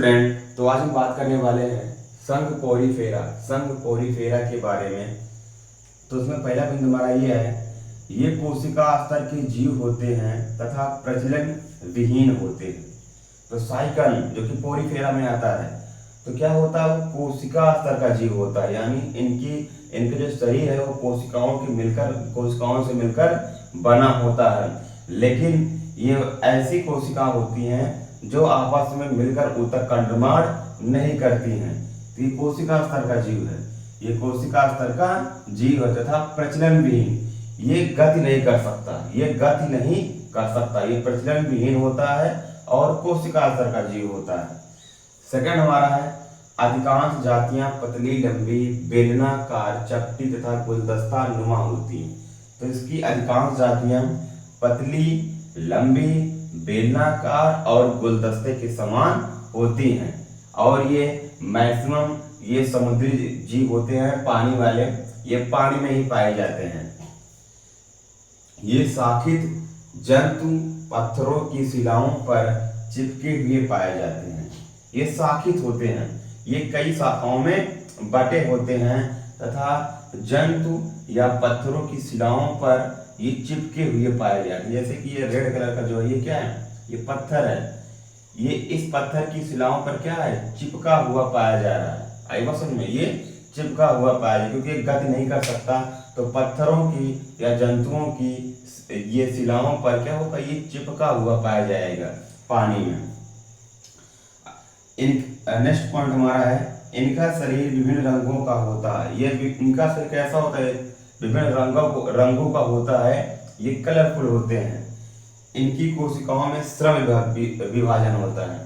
Student, तो आज हम बात करने वाले हैं संघ पोरीफेरा के बारे में। तो उसमें पहला बिंदु हमारा ये है, ये कोशिका स्तर के जीव होते हैं तथा प्रजनन विहीन होते हैं। तो साइकल जो कि पोरीफेरा में आता है, तो क्या होता है, वो कोशिका स्तर का जीव होता है, यानी इनके जो शरीर है वो कोशिकाओं से मिलकर बना होता है। लेकिन ये ऐसी कोशिका होती हैं जो आपस में मिलकर ऊतक का निर्माण नहीं करती हैं। तो ये कोशिका स्तर का जीव है, ये कोशिका स्तर का जीव है तथा प्रजनन विहीन, ये गति नहीं कर सकता, ये प्रजनन विहीन होता है और कोशिका स्तर का जीव होता है। सेकंड हमारा है, अधिकांश जातियां पतली, लंबी, बेलनाकार, चपटी तथा गुलदस्ता नुमा होती हैं। तो इसकी अधिकांश जातियां पतली, लंबी, बेलनाकार और गुलदस्ते के समान होती हैं। और ये मैक्सिमम ये समुद्री जीव होते हैं, पानी वाले, ये पानी में ही पाए जाते हैं। ये शाखित जंतु पत्थरों की शिलाओं पर चिपके हुए पाए जाते हैं। ये शाखित होते हैं, ये कई शाखाओं में बटे होते हैं तथा जंतु या पत्थरों की शिलाओं पर ये चिपके हुए पाए जाते हैं। जैसे कि ये रेड कलर का जो है, ये क्या है, ये पत्थर है, ये इस पत्थर की शिलाओं पर क्या है, चिपका हुआ पाया जा रहा है। आई बात समझ में, ये चिपका हुआ पाया जाए क्योंकि गति नहीं कर सकता, तो पत्थरों की या जंतुओं की ये शिलाओं पर क्या होगा, ये चिपका हुआ पाया जाएगा पानी में। नेक्स्ट पॉइंट हमारा है, इनका शरीर विभिन्न रंगों का होता है। ये इनका शरीर कैसा होता है, विभिन्न रंगों का होता है, ये कलरफुल होते हैं। इनकी कोशिकाओं में श्रम विभाजन होता है।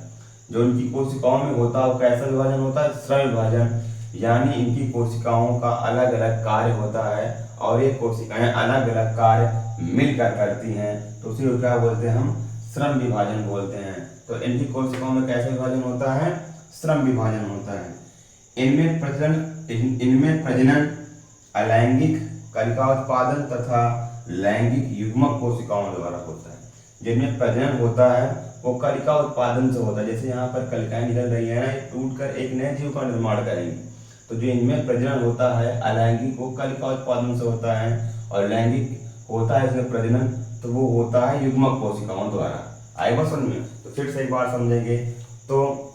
जो इनकी कोशिकाओं में होता है वो कैसा विभाजन होता है, श्रम विभाजन, यानी इनकी कोशिकाओं का अलग अलग कार्य होता है और ये कोशिकाएं अलग अलग कार्य मिलकर करती हैं, तो उसी को क्या बोलते हैं, हम श्रम विभाजन बोलते हैं। तो इनकी कोशिकाओं में कैसा विभाजन होता है, श्रम विभाजन होता है। इनमें प्रजनन अलैंगिक कलिका उत्पादन तथा लैंगिक युग्मक कोशिकाओं द्वारा होता है। जिनमें प्रजनन होता है वो कलिका उत्पादन से होता है, जैसे यहाँ पर कलिकाएं निकल रही है ना, ये टूटकर एक नए जीव का निर्माण करेंगे। तो जो इनमें प्रजनन होता है अलैंगिक, वो कलिका उत्पादन से होता है, और लैंगिक होता है इसमें प्रजनन, तो वो होता है युग्मक कोशिकाओं द्वारा। आई बात समझ में, तो फिर से एक बार समझेंगे। तो